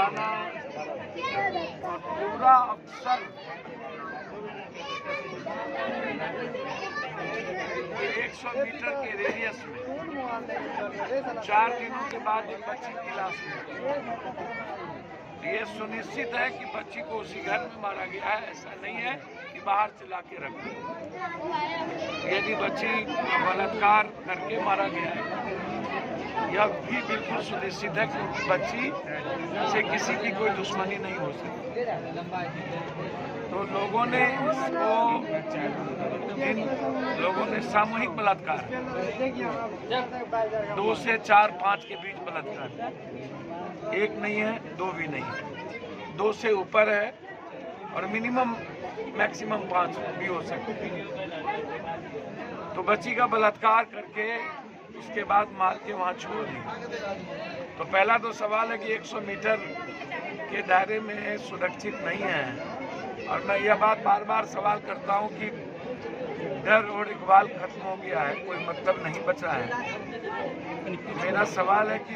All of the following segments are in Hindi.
चलाना और पूरा अफसर 100 मीटर के रेडियस में 4 दिनों के बाद एक बच्ची की लाश मिली। ये सुनिश्चित है कि बच्ची को उसी घर में मारा गया है, ऐसा नहीं है कि बाहर से लाके रखा। यदि बच्ची का बलात्कार करके मारा गया है, यह भी बिल्कुल सुनिश्चित है कि बच्ची से किसी की कोई दुश्मनी नहीं हो सकती। तो लोगों ने इसको, इन लोगों ने सामूहिक बलात्कार, 2 से 4-5 के बीच बलात्कार, 1 नहीं है, 2 भी नहीं है, 2 से ऊपर है और मिनिमम मैक्सिमम 5 भी हो सकते हैं। तो बच्ची का बलात्कार करके उसके बाद मार के वहाँ छोड़ दिया। तो पहला तो सवाल है कि 100 मीटर के दायरे में सुरक्षित नहीं है। और मैं यह बात बार बार सवाल करता हूँ कि डर और इकबाल खत्म हो गया है, कोई मतलब नहीं बचा है। मेरा सवाल है कि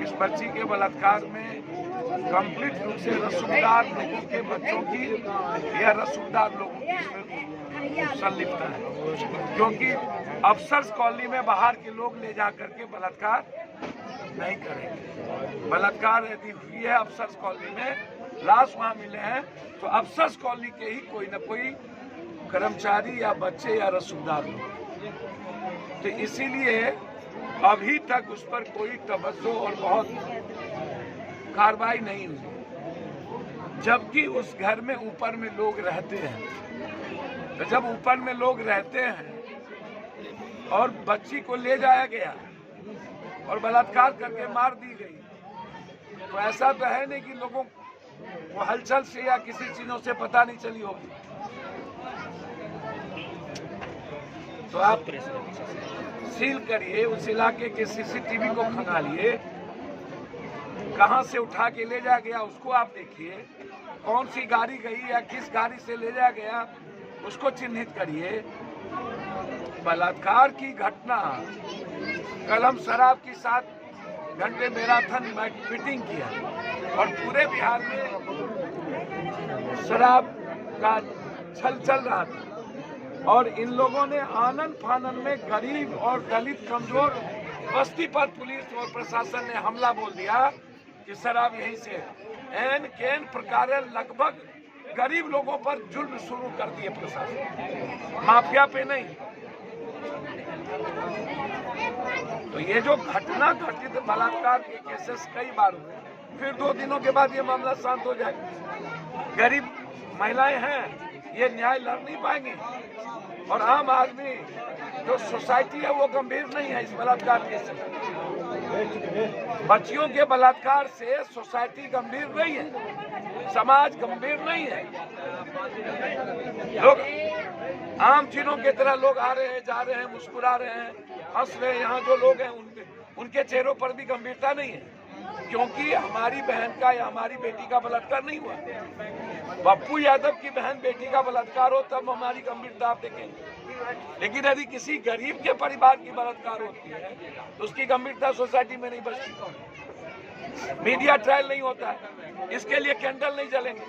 इस बच्ची के बलात्कार में कंप्लीट रूप से रसूखदार लोगों के बच्चों की या रसूखदार लोगों की संलिप्तता है, क्योंकि अफसर्स कॉलोनी में बाहर के लोग ले जा करके बलात्कार नहीं करेंगे। बलात्कार यदि हुई है अफसर्स कॉलोनी में, लाश वहाँ मिले हैं, तो अफसर्स कॉलोनी के ही कोई न कोई कर्मचारी या बच्चे या रसूखदार लोग। तो इसीलिए अभी तक उस पर कोई तवज्जो और बहुत कार्रवाई नहीं हुई, जबकि उस घर में ऊपर में लोग रहते हैं। तो जब ऊपर में लोग रहते हैं और बच्ची को ले जाया गया और बलात्कार करके मार दी गई, तो ऐसा तो है नहीं कि लोगों को हलचल से या किसी चीजों से पता नहीं चली होगी। तो आप सील करिए, उस इलाके के सीसीटीवी को खंगालिए, कहां से उठा के ले जाया गया उसको आप देखिए, कौन सी गाड़ी गई या किस गाड़ी से ले जाया गया उसको चिन्हित करिए। बलात्कार की घटना, कल हम शराब की 7 घंटे मैराथन मीटिंग किया और पूरे बिहार में शराब का छल चल रहा था और इन लोगों ने आनन फानन में गरीब और दलित कमजोर बस्ती पर पुलिस और प्रशासन ने हमला बोल दिया कि शराब यहीं से एन केन प्रकार लगभग गरीब लोगों पर जुल्म शुरू कर दिए प्रशासन, माफिया पे नहीं। तो ये जो घटना घटित बलात्कार के केसेस कई बार हुए, फिर 2 दिनों के बाद ये मामला शांत हो जाएगा। गरीब महिलाएं हैं, ये न्याय लड़ नहीं पाएंगे और आम आदमी जो सोसाइटी है वो गंभीर नहीं है इस बलात्कार केस से। बच्चियों के बलात्कार से सोसाइटी गंभीर नहीं है, समाज गंभीर नहीं है। लोग आम चीजों की तरह लोग आ रहे हैं, जा रहे हैं, मुस्कुरा रहे हैं, हंस रहे हैं। यहाँ जो लोग हैं उनके चेहरों पर भी गंभीरता नहीं है, क्योंकि हमारी बहन का या हमारी बेटी का बलात्कार नहीं हुआ। पप्पू यादव की बहन बेटी का बलात्कार हो तब हमारी गंभीरता आप देखेंगे, लेकिन यदि किसी गरीब के परिवार की बलात्कार होती है तो उसकी गंभीरता सोसाइटी में नहीं बचती। मीडिया ट्रायल नहीं होता है, इसके लिए कैंडल नहीं जलेंगे,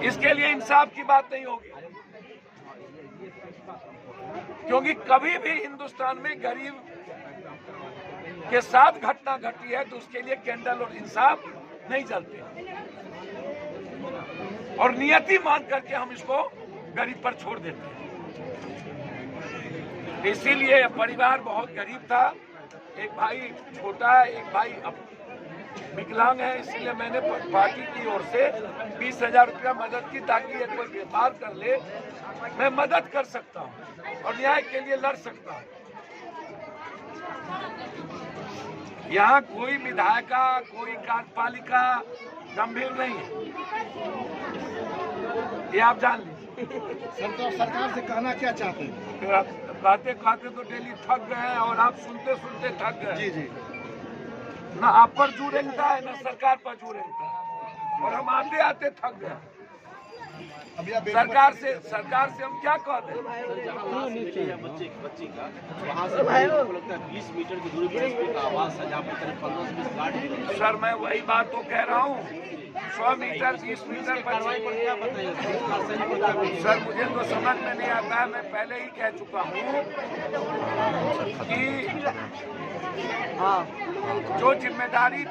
इसके लिए इंसाफ की बात नहीं होगी, क्योंकि कभी भी हिंदुस्तान में गरीब के साथ घटना घटी है तो उसके लिए कैंडल और इंसाफ नहीं जलते और नियति मान करके हम इसको गरीब पर छोड़ देते हैं। इसीलिए परिवार बहुत गरीब था, एक भाई छोटा है, एक भाई विकलांग है, इसलिए मैंने पार्टी की ओर से 20,000 रुपया मदद की ताकि ये कोई व्यापार कर ले, मैं मदद कर सकता हूँ और न्याय के लिए लड़ सकता हूँ। यहाँ कोई विधायिका, कोई कार्यपालिका गंभीर नहीं है, ये आप जान लीजिए। सरकार से कहना क्या चाहते हैं? कहते कहते तो डेली थक गए हैं और आप सुनते सुनते थक गए। जी जी, ना आप पर जू रेंगता है ना सरकार पर जू रेंगता है और हम आते आते थक गए। अभी आप सरकार से हम क्या कहते हैं? बच्ची का वहाँ से लगता है 20 मीटर की दूरी पर एसपी का आवास है, जहाँ पर करीब 15 से 20 गार्ड। सर मैं वही बात तो कह रहा हूँ, 100 मीटर 20 मीटर कार्रवाई पर क्या बताइए? सर मुझे तो समझ में नहीं आता है। मैं पहले ही कह चुका हूँ कि जो जिम्मेदारी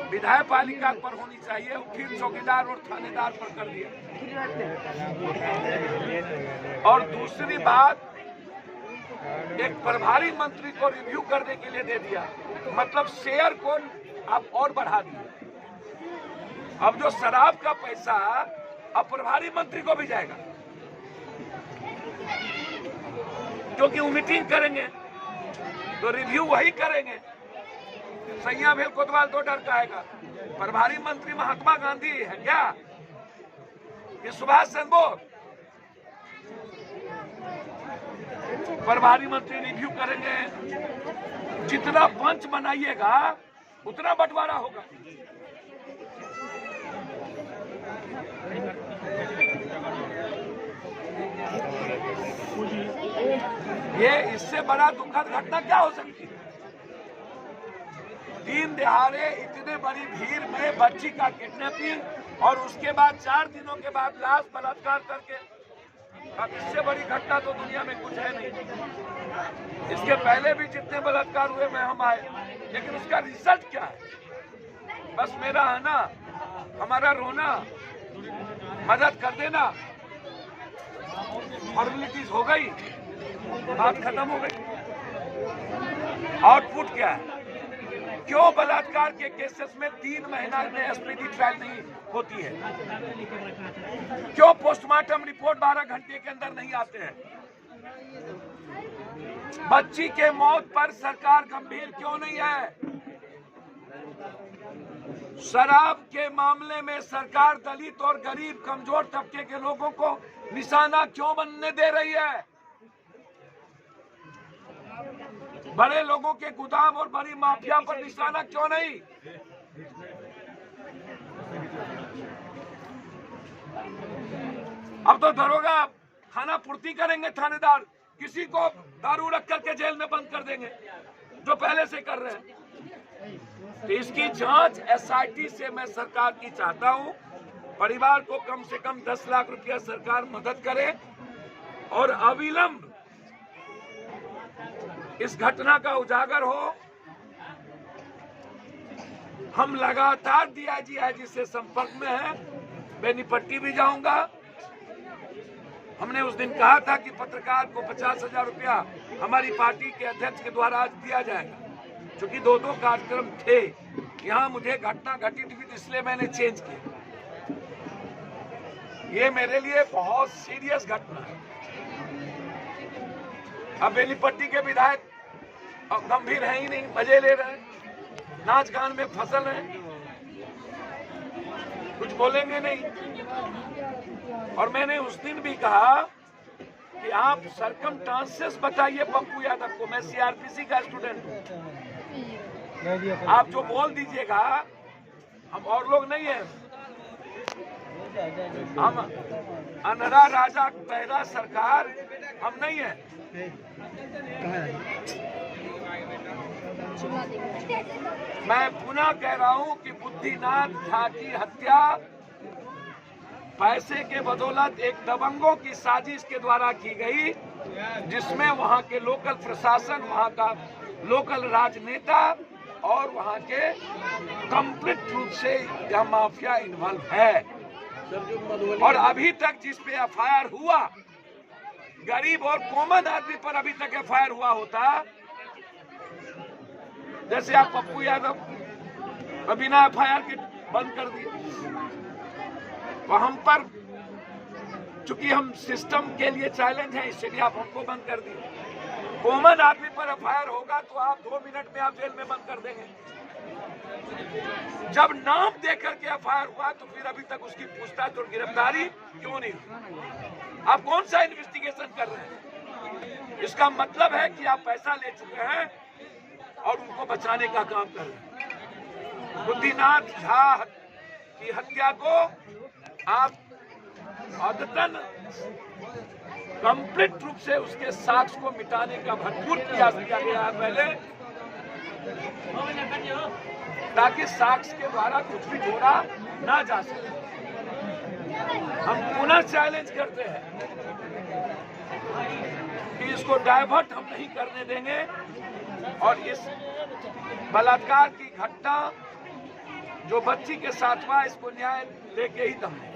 विधायक पालिका पर होनी चाहिए वो फिर चौकीदार और थानेदार पर कर दिया। और दूसरी बात, एक प्रभारी मंत्री को रिव्यू करने के लिए दे दिया, मतलब शेयर को आप और बढ़ा दिए। अब जो शराब का पैसा अब प्रभारी मंत्री को भी जाएगा, क्योंकि वो मीटिंग करेंगे तो रिव्यू वही करेंगे। सैया भेल कोतवाल तो डर जाएगा। प्रभारी मंत्री महात्मा गांधी है क्या कि सुभाष चंद्र बोस? प्रभारी मंत्री रिव्यू करेंगे, जितना पंच बनाइएगा उतना बंटवारा होगा। ये इससे बड़ा दुखद घटना क्या हो सकती है? दिन दहाड़े इतने बड़ी भीड़ में बच्ची का किडनैपिंग और उसके बाद 4 दिनों के बाद लाश बलात्कार करके, अब इससे बड़ी घटना तो दुनिया में कुछ है नहीं। इसके पहले भी जितने बलात्कार हुए में हम आए, लेकिन उसका रिजल्ट क्या है? बस मेरा आना, हमारा रोना, मदद कर देना, फॉर्मेलिटीज हो गई, बात खत्म हो गई। आउटपुट क्या है? क्यों बलात्कार के केसेस में 3 महीना में स्पीडी ट्रायल नहीं होती है? क्यों पोस्टमार्टम रिपोर्ट 12 घंटे के अंदर नहीं आते हैं? बच्ची के मौत पर सरकार गंभीर क्यों नहीं है? शराब के मामले में सरकार दलित और गरीब कमजोर तबके के लोगों को निशाना क्यों बनने दे रही है? बड़े लोगों के गोदाम और बड़ी माफिया पर निशाना क्यों नहीं? अब तो दरोगा खाना पूर्ति करेंगे, थानेदार किसी को दारू रख करके जेल में बंद कर देंगे, जो पहले से कर रहे हैं। तो इसकी जांच एसआईटी से मैं सरकार की चाहता हूं। परिवार को कम से कम 10 लाख रुपया सरकार मदद करे और अविलंब इस घटना का उजागर हो। हम लगातार डीआईजी से संपर्क में हैं, बेनीपट्टी भी जाऊंगा। हमने उस दिन कहा था कि पत्रकार को 50,000 रुपया हमारी पार्टी के अध्यक्ष के द्वारा आज दिया जाएगा, क्योंकि 2 कार्यक्रम थे। यहाँ मुझे घटना घटित हुई इसलिए मैंने चेंज किया। ये मेरे लिए बहुत सीरियस घटना है। अब बेनीपट्टी के विधायक गंभीर है ही नहीं, मजे ले रहे हैं, नाच गान में फसल हैं, कुछ बोलेंगे नहीं। और मैंने उस दिन भी कहा कि आप सर्कमस्टांसेस बताइए पप्पू यादव को, मैं सीआरपीसी का स्टूडेंट हूँ, आप जो बोल दीजिएगा, हम और लोग नहीं है, हम अनहरा राजा बहरा सरकार हम नहीं है। मैं पुनः कह रहा हूं कि बुद्धिनाथ झा की हत्या पैसे के बदौलत एक दबंगों की साजिश के द्वारा की गई, जिसमें वहां के लोकल प्रशासन, वहां का लोकल राजनेता और वहां के कंप्लीट रूप से यह माफिया इन्वॉल्व है। और अभी तक जिस पे एफआईआर हुआ, गरीब और कॉमन आदमी पर अभी तक एफआईआर हुआ होता, जैसे आप पप्पू यादव बिना एफआईआर के बंद कर दिए, तो हम पर चूंकि हम सिस्टम के लिए चैलेंज है, इसलिए आप हमको बंद कर दिए। कॉमन आदमी पर एफआईआर होगा तो आप 2 मिनट में आप जेल में बंद कर देंगे। जब नाम देकर के एफआईआर हुआ तो फिर अभी तक उसकी पूछताछ और गिरफ्तारी क्यों नहीं हुई? आप कौन सा इन्वेस्टिगेशन कर रहे हैं? इसका मतलब है कि आप पैसा ले चुके हैं और उनको बचाने का काम कर रहे हैं। बुद्धिनाथ झा की हत्या को आप औदतन कंप्लीट रूप से उसके साक्ष्य को मिटाने का भरपूर प्रयास किया गया है पहले, ताकि साक्ष्य के द्वारा कुछ भी जोड़ा ना जा सके। हम पुनः चैलेंज करते हैं कि इसको डाइवर्ट हम नहीं करने देंगे और इस बलात्कार की घटना जो बच्ची के साथ हुआ, इसको न्याय लेके ही दम देंगे।